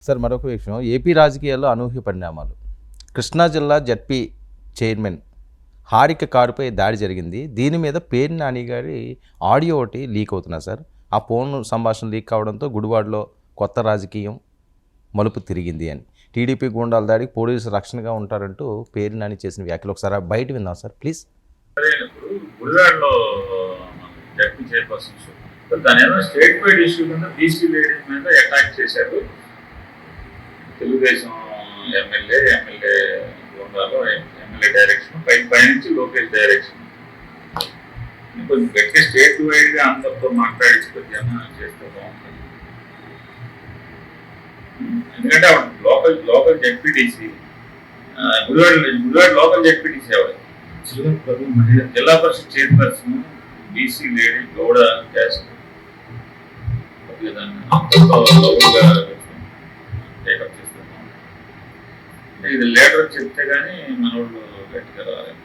Sir మరొక విషయం, AP రాజకీయాల్లో అనూహ్య పరిణామాలు. కృష్ణా జిల్లా జడ్పీ చైర్మన్ హారిక కారుపై దాడి జరిగింది. దీని మీద పేర్ని నాని గారి ఆడియో ఒకటి లీక్ అవుతున్నా సార్. ఆ ఫోన్ సంభాషణ లీక్ కావడంతో గుడివాడలో కొత్త రాజకీయం మలుపు తిరిగింది అని. టీడీపీ గూండాల దాడికి పోలీసులు రక్షణగా ఉంటారంటూ పేర్ని నాని చేసిన వ్యాఖ్యలు ఒకసారి బయట విందాం సార్ ప్లీజ్. గుడివాడలో జడ్పీ చైర్పర్సన్స్ దాని ఏదో స్టేట్ వైడ్ ఇష్యూ కింద బీసీ లేడీస్ మీద అటాక్ చేశారు. తెలుగుదేశం ఎమ్మెల్యే బృందాలు ఎమ్మెల్యే డైరెక్షన్ పైనుంచి లోకేష్ డైరెక్షన్ కొంచెం గట్టిగా స్టేట్ వైడ్గా అందరితో మాట్లాడించి కొద్దిగా చేస్తే బాగుంటుంది. ఎందుకంటే local ZPTC Gudivada local ZPTC జిల్లా పరిషత్ chairperson BC lady Gowda caste take up చేస్తున్నాం. ఇది లేటర్ చెప్తే కానీ మన వాళ్ళు గట్టిగా రాలేదు.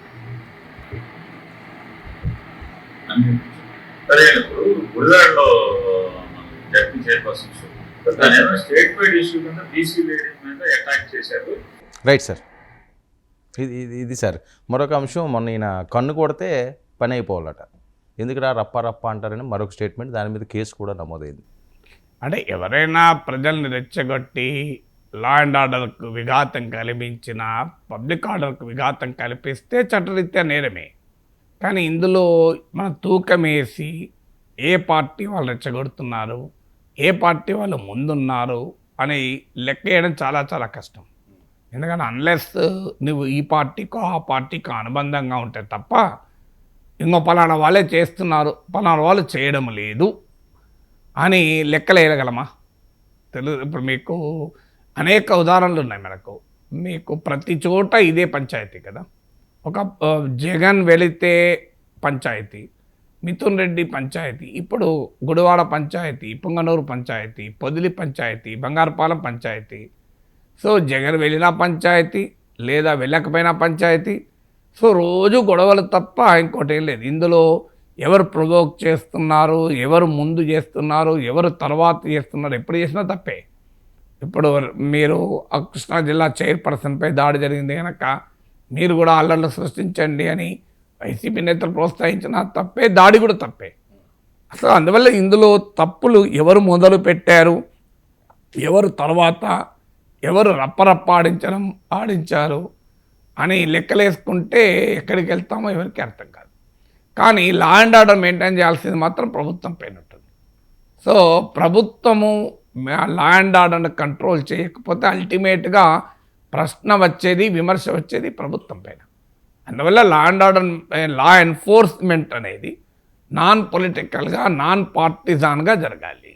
సరే ఇప్పుడు గుడివాడలో ZP chairpersons state wide issue కింద బీసీ లేడీస్ మీద అటాక్ చేశారు. Right sir. ఇది సార్ మరొక అంశం, మొన్న ఈయన కన్ను కొడితే పని అయిపోవాలట, ఎందుకురా రప్ప అంటారని మరొక స్టేట్మెంట్, దాని మీద కేసు కూడా నమోదైంది. అంటే ఎవరైనా ప్రజల్ని రెచ్చగొట్టి లా అండ్ ఆర్డర్కు విఘాతం కల్పించిన, పబ్లిక్ ఆర్డర్కు విఘాతం కల్పిస్తే చట్టరీత్యా నేరమే. కానీ ఇందులో మన తూకం వేసి ఏ పార్టీ వాళ్ళు రెచ్చగొడుతున్నారు, ఏ పార్టీ వాళ్ళు ముందున్నారు అని లెక్క వేయడం చాలా చాలా కష్టం. ఎందుకంటే అన్లెస్ నువ్వు ఈ పార్టీకో ఆ పార్టీకో అనుబంధంగా ఉంటే తప్ప ఇంకో పలానా వాళ్ళే చేస్తున్నారు, పలానా వాళ్ళు చేయడం లేదు అని లెక్కలు వేయగలమా? ఇప్పుడు మీకు అనేక ఉదాహరణలు ఉన్నాయి. మీకు ప్రతి చోట ఇదే పంచాయతీ కదా. ఒక జగన్ వెళితే పంచాయతీ, మిథున్ రెడ్డి పంచాయతీ, ఇప్పుడు గుడివాడ పంచాయతీ, పుంగనూరు పంచాయతీ, పొదిలి పంచాయతీ, బంగారుపాలెం పంచాయతీ. సో జగన్ వెళ్ళినా పంచాయతీ, లేదా వెళ్ళకపోయినా పంచాయతీ. సో రోజు గొడవలు తప్ప ఇంకోటి ఏం లేదు. ఇందులో ఎవరు ప్రొవోక్ చేస్తున్నారు, ఎవరు ముందు చేస్తున్నారు, ఎవరు తర్వాత చేస్తున్నారు, ఎప్పుడు చేసినా తప్పే. ఇప్పుడు మీరు కృష్ణా జిల్లా చైర్పర్సన్పై దాడి జరిగింది కనుక మీరు కూడా అల్లర్లు సృష్టించండి అని వైసీపీ నేతలు ప్రోత్సహించిన తప్పే, దాడి కూడా తప్పే. అసలు అందువల్ల ఇందులో తప్పులు ఎవరు మొదలు పెట్టారు, ఎవరు తర్వాత, ఎవరు రప్ప ఆడించారు అని లెక్కలేసుకుంటే ఎక్కడికి వెళ్తామో ఎవరికి అర్థం కాదు. కానీ లా అండ్ ఆర్డర్ మెయింటైన్ చేయాల్సింది మాత్రం ప్రభుత్వం పైన ఉంటుంది. సో ప్రభుత్వము లా అండ్ ఆర్డర్ని కంట్రోల్ చేయకపోతే అల్టిమేట్గా ప్రశ్న వచ్చేది, విమర్శ వచ్చేది ప్రభుత్వం పైన. అందువల్ల లా అండ్ ఆర్డర్, లా ఎన్ఫోర్స్మెంట్ అనేది నాన్ పొలిటికల్గా, నాన్ పార్టిజాన్గా జరగాలి.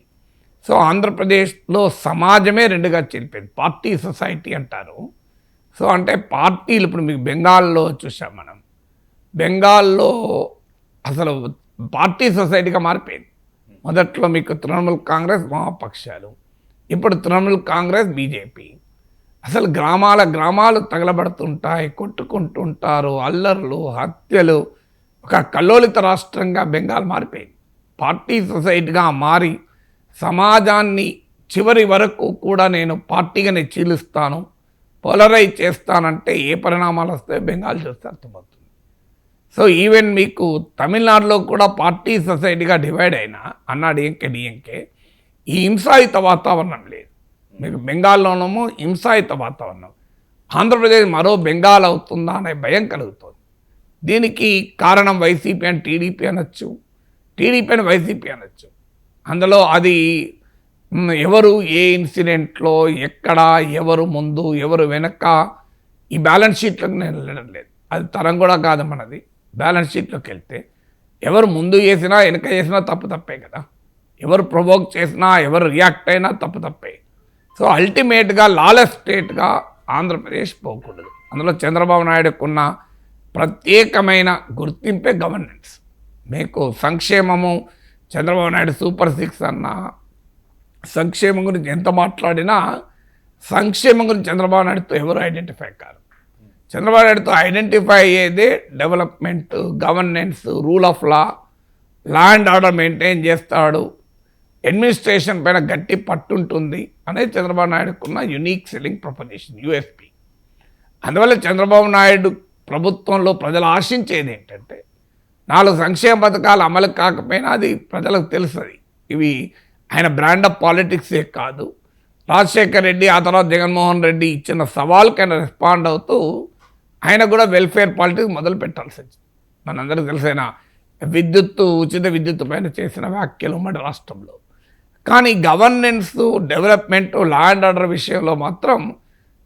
సో ఆంధ్రప్రదేశ్లో సమాజమే రెండుగా చెరిపోయింది. పార్టీ సొసైటీ అంటారు. సో అంటే పార్టీలు, ఇప్పుడు మీకు బెంగాల్లో చూసాం మనం, బెంగాల్లో అసలు పార్టీ సొసైటీగా మారిపోయింది. మొదట్లో మీకు తృణమూల్ కాంగ్రెస్, వామపక్షాలు, ఇప్పుడు తృణమూల్ కాంగ్రెస్, బీజేపీ. అసలు గ్రామాలు తగలబడుతుంటాయి, కొట్టుకుంటుంటారు, అల్లర్లు, హత్యలు. ఒక కల్లోలిత రాష్ట్రంగా బెంగాల్ మారిపోయింది. పార్టీ సొసైటీగా మారి సమాజాన్ని చివరి వరకు కూడా నేను పార్టీగానే చీలుస్తాను, పోలరైజ్ చేస్తానంటే ఏ పరిణామాలు వస్తాయో బెంగాల్ చూస్తే అర్థమవుతుంది. సో ఈవెన్ మీకు తమిళనాడులో కూడా పార్టీ సొసైటీగా డివైడ్ అయినా అన్నా డిఎంకే ఈ హింసాయుత వాతావరణం లేదు. మీకు బెంగాల్లోనేమో హింసాయుత వాతావరణం, ఆంధ్రప్రదేశ్ మరో బెంగాల్ అవుతుందా అనే భయం కలుగుతుంది. దీనికి కారణం వైసీపీ అని టీడీపీ అనొచ్చు, టీడీపీ అని వైసీపీ అనొచ్చు. అందులో అది ఎవరు ఏ ఇన్సిడెంట్లో ఎక్కడ, ఎవరు ముందు ఎవరు వెనక, ఈ బ్యాలెన్స్ షీట్లోకి నేను వెళ్ళడం లేదు. అది తరం కూడా కాదు మనది. బ్యాలెన్స్ షీట్లోకి వెళ్తే ఎవరు ముందు చేసినా వెనక చేసినా తప్పే కదా. ఎవరు ప్రొవోక్ చేసినా, ఎవరు రియాక్ట్ అయినా తప్పే. సో అల్టిమేట్గా లాలెస్ స్టేట్గా ఆంధ్రప్రదేశ్ పోకూడదు. అందులో చంద్రబాబు నాయుడుకు ఉన్న ప్రత్యేకమైన గుర్తింపే గవర్నెన్స్. మీకు సంక్షేమము, చంద్రబాబు నాయుడు సూపర్ 6 అన్న, సంక్షేమం గురించి ఎంత మాట్లాడినా సంక్షేమం గురించి చంద్రబాబు నాయుడుతో ఎవరు ఐడెంటిఫై కారు. చంద్రబాబు నాయుడుతో ఐడెంటిఫై అయ్యేదే development, governance, rule of law, law and order maintain చేస్తాడు, అడ్మినిస్ట్రేషన్ పైన గట్టి పట్టుంటుంది అనేది చంద్రబాబు నాయుడుకున్న యునీక్ సెల్లింగ్ ప్రపోజిషన్, యూఎస్పీ. అందువల్ల చంద్రబాబు నాయుడు ప్రభుత్వంలో ప్రజలు ఆశించేది ఏంటంటే 4 సంక్షేమ పథకాలు అమలు కాకపోయినా అది ప్రజలకు తెలుస్తుంది. ఇవి ఆయన బ్రాండ్ ఆఫ్ పాలిటిక్సే కాదు, రాజశేఖర్ రెడ్డి ఆ తర్వాత జగన్మోహన్ రెడ్డి ఇచ్చిన సవాల్కి ఆయన రెస్పాండ్ అవుతూ ఆయన కూడా వెల్ఫేర్ పాలిటిక్స్ మొదలు పెట్టాల్సి వచ్చింది. మనందరికీ తెలిసిన ఉచిత విద్యుత్తు పైన చేసిన వ్యాఖ్యలు ఉమ్మడి రాష్ట్రంలో. కానీ governance, development, law and order విషయంలో మాత్రం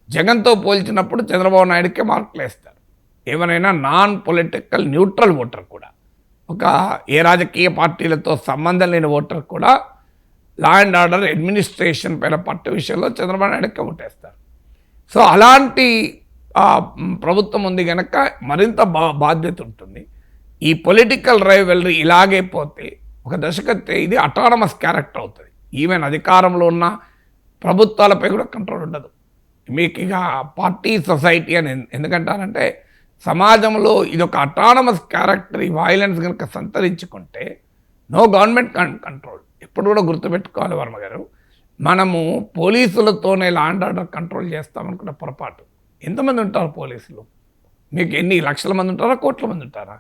జగన్తో పోల్చినప్పుడు చంద్రబాబు నాయుడుకే మార్కులు వేస్తారు. ఏమైనా నాన్ పొలిటికల్ న్యూట్రల్ ఓటర్ కూడా, ఒక ఏ రాజకీయ పార్టీలతో సంబంధం లేని ఓటర్ కూడా లా అండ్ ఆర్డర్, అడ్మినిస్ట్రేషన్ పైన పట్టు విషయంలో చంద్రబాబు నాయుడుకే ఓటేస్తారు. సో అలాంటి ప్రభుత్వం ఉంది కనుక మరింత బాధ్యత ఉంటుంది. ఈ పొలిటికల్ రైవల్రీ ఇలాగే పోతే ఒక దశకత్తే ఇది అటానమస్ క్యారెక్టర్ అవుతుంది. ఈవెన్ అధికారంలో ఉన్న ప్రభుత్వాలపై కూడా కంట్రోల్ ఉండదు. మీకు ఇక పార్టీ, సొసైటీ అని ఎందుకంటారంటే సమాజంలో ఇది ఒక అటానమస్ క్యారెక్టర్. ఈ వైలెన్స్ కనుక సంతరించుకుంటే నో గవర్నమెంట్ కంట్రోల్. ఎప్పుడు కూడా గుర్తుపెట్టుకోవాలి వర్మ గారు, మనము పోలీసులతోనే లా అండ్ ఆర్డర్ కంట్రోల్ చేస్తామనుకున్న పొరపాటు. ఎంతమంది ఉంటారు పోలీసులు? మీకు ఎన్ని లక్షల మంది ఉంటారా, కోట్ల మంది ఉంటారా?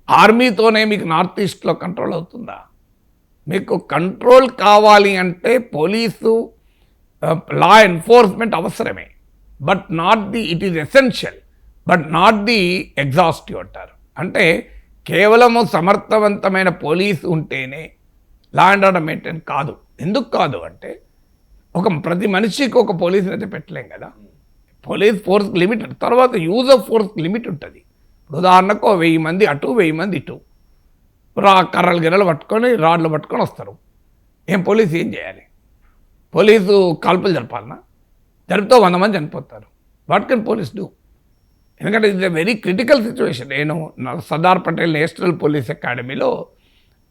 ఆర్మీతోనే మీకు నార్త్ ఈస్ట్లో కంట్రోల్ అవుతుందా? మీకు కంట్రోల్ కావాలి అంటే పోలీసు, లా ఎన్ఫోర్స్మెంట్ అవసరమే, but not the it is essential but not the exhaustive అంటారు. అంటే కేవలము సమర్థవంతమైన పోలీసు ఉంటేనే లా అండ్ ఆర్డర్ మెయింటైన్ కాదు. ఎందుకు కాదు అంటే ప్రతి మనిషికి ఒక పోలీసుని అయితే పెట్టలేం కదా. పోలీస్ ఫోర్స్ లిమిట్, తర్వాత యూజ్ ఆఫ్ ఫోర్స్ లిమిట్ ఉంటుంది. ఉదాహరణకు 1000 మంది అటు, 1000 మంది ఇటు కర్రలు గిర్రలు పట్టుకొని, రాడ్లు పట్టుకొని వస్తారు. పోలీసు ఏం చేయాలి? పోలీసు కాల్పులు జరపాలన్నా? జరిపితే 100 మంది చనిపోతారు. What can police do? ఎందుకంటే ఇది వెరీ క్రిటికల్ సిచ్యువేషన్. నేను సర్దార్ పటేల్ నేషనల్ పోలీస్ అకాడమీలో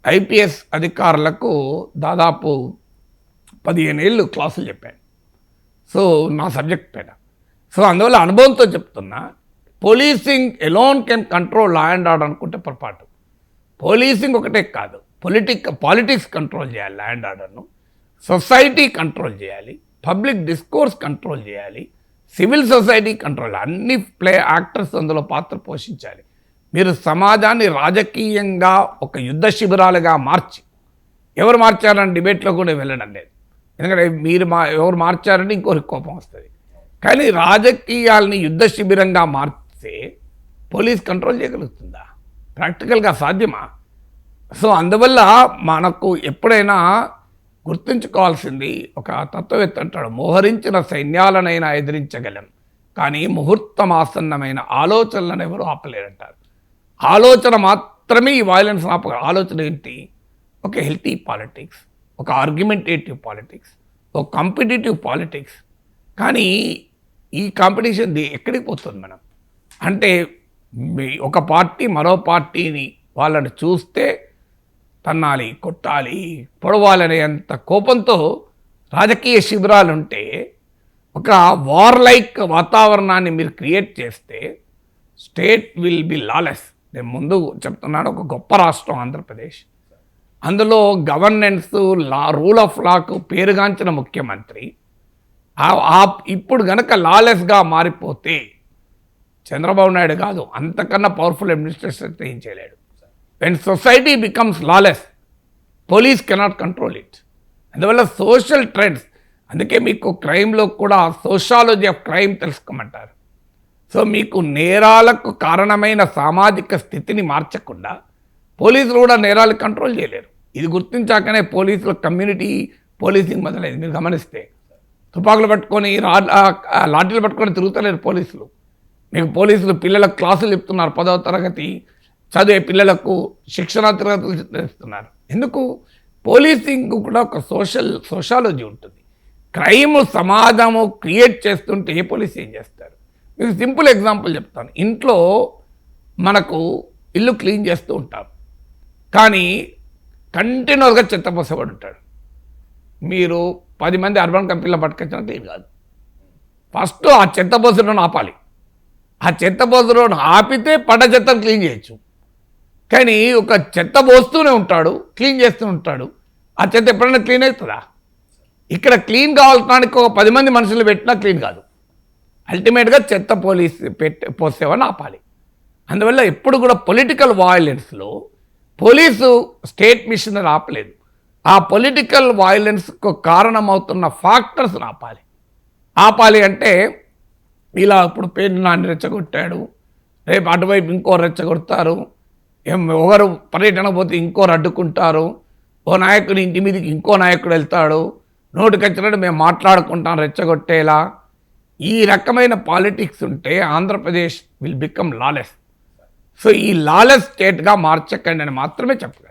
ఐపీఎస్ అధికారులకు దాదాపు 15 ఏళ్ళు క్లాసులు చెప్పాను. సో నా సబ్జెక్ట్ పైన. సో అందువల్ల అనుభవంతో చెప్తున్నా, policing alone can control law and order అనుకుంటే పొరపాటు. పోలీసింగ్ ఒకటే కాదు, పాలిటిక్స్ కంట్రోల్ చేయాలి, లా అండ్ ఆర్డర్ను సొసైటీ కంట్రోల్ చేయాలి, పబ్లిక్ డిస్కోర్స్ కంట్రోల్ చేయాలి, సివిల్ సొసైటీ కంట్రోల్, అన్ని యాక్టర్స్ అందులో పాత్ర పోషించాలి. మీరు సమాజాన్ని రాజకీయంగా ఒక యుద్ధ శిబిరాలుగా మార్చి, ఎవరు మార్చారని డిబేట్లో కూడా వెళ్ళడం లేదు. ఎందుకంటే ఎవరు మార్చారంటే ఇంకోరికి కోపం వస్తుంది. కానీ రాజకీయాల్ని యుద్ధ శిబిరంగా మార్చితే పోలీస్ కంట్రోల్ చేయగలుగుతుందా? ప్రాక్టికల్గా సాధ్యమా? సో అందువల్ల మనకు ఎప్పుడైనా గుర్తుంచుకోవాల్సింది, ఒక తత్వవేత్త అంటాడు, మోహరించిన సైన్యాలనైనా ఎదిరించగలం, కానీ ముహూర్తం ఆసన్నమైన ఆలోచనలను ఎవరు ఆపలేరంటారు. ఆలోచన మాత్రమే ఈ వైలెన్స్ ఆపగలరు. ఆలోచన ఏంటి? ఒక హెల్తీ పాలిటిక్స్, ఒక ఆర్గ్యుమెంటేటివ్ పాలిటిక్స్, ఒక కాంపిటేటివ్ పాలిటిక్స్. కానీ ఈ కాంపిటీషన్ ఎక్కడికి పోతుంది మనం? అంటే ఒక పార్టీ మరో పార్టీని వాళ్ళని చూస్తే తన్నాలి, కొట్టాలి, పొడవాలనేంత కోపంతో రాజకీయ శిబిరాలు ఉంటే, ఒక వార్లైక్ వాతావరణాన్ని మీరు క్రియేట్ చేస్తే స్టేట్ విల్ బి లాలెస్. నేను ముందు చెప్తున్నాను, ఒక గొప్ప రాష్ట్రం ఆంధ్రప్రదేశ్. అందులో గవర్నెన్స్, రూల్ ఆఫ్ లాకు పేరుగాంచిన ముఖ్యమంత్రి ఇప్పుడు గనక లాలెస్గా మారిపోతే చంద్రబాబు నాయుడు కాదు, అంతకన్నా పవర్ఫుల్ అడ్మినిస్ట్రేషన్ ఏం చేయలేడు. When society becomes lawless, police cannot control it. అందువల్ల సోషల్ ట్రెండ్స్, అందుకే మీకు క్రైమ్లో కూడా సోషాలజీ ఆఫ్ క్రైమ్ తెలుసుకోమంటారు. సో మీకు నేరాలకు కారణమైన సామాజిక స్థితిని మార్చకుండా పోలీసులు కూడా నేరాలు కంట్రోల్ చేయలేరు. ఇది గుర్తించాకనే పోలీసుల కమ్యూనిటీ పోలీసింగ్ మొదలైంది. మీరు గమనిస్తే తుపాకులు పట్టుకొని, లాఠీలు పట్టుకొని తిరుగుతలేరు పోలీసులు. మీకు పోలీసులు పిల్లలకు క్లాసులు చెప్తున్నారు, 10వ తరగతి చదివే పిల్లలకు శిక్షణా తరగతులు ఇస్తున్నారు. ఎందుకు? పోలీసింగ్ కూడా ఒక సోషాలజీ ఉంటుంది. క్రైమ్ సమాజము క్రియేట్ చేస్తుంటే ఏ పోలీస్ ఏం చేస్తారు? మీకు సింపుల్ ఎగ్జాంపుల్ చెప్తాను. ఇంట్లో మనకు ఇల్లు క్లీన్ చేస్తూ ఉంటాం, కానీ కంటిన్యూస్గా చెత్త పోసేవాడు ఉంటాడు. మీరు 10 మంది అర్బన్ కంపెనీలో పట్టుకొచ్చినా క్లీన్ కాదు. ఫస్ట్ ఆ చెత్త పోసడం ఆపాలి. ఆ చెత్త పోసడం ఆపితే పడ్డ చెత్తను క్లీన్ చేయొచ్చు. కానీ ఒక చెత్త పోస్తూనే ఉంటాడు, క్లీన్ చేస్తూ ఉంటాడు. ఆ చెత్త ఎప్పుడైనా క్లీన్ అవుతుందా? ఇక్కడ క్లీన్ కావాల్సడానికి ఒక 10 మంది మనుషులు పెట్టినా క్లీన్ కాదు. అల్టిమేట్గా చెత్త పోసేవని ఆపాలి. అందువల్ల ఎప్పుడు కూడా పొలిటికల్ వయలెన్స్లో పోలీసు స్టేట్ మిషనరీ ఆపలేదు. ఆ పొలిటికల్ వయలెన్స్కు కారణమవుతున్న ఫ్యాక్టర్స్ని ఆపాలి అంటే ఇలా ఇప్పుడు పేరు నాని రెచ్చగొట్టాడు, రేపు అటువైపు ఇంకో రెచ్చగొడతారు, ఒకరు పర్యటన పోతే ఇంకోరు అడ్డుకుంటారు, ఓ నాయకుడి ఇంటి మీదకి ఇంకో నాయకుడు వెళ్తాడు, నోటికొచ్చినట్టు మేము మాట్లాడుకుంటాం రెచ్చగొట్టేలా. ఈ రకమైన పాలిటిక్స్ ఉంటే Andhra Pradesh will become lawless. So ఈ లాలెస్ స్టేట్గా మార్చకండి అని మాత్రమే చెప్పగలను.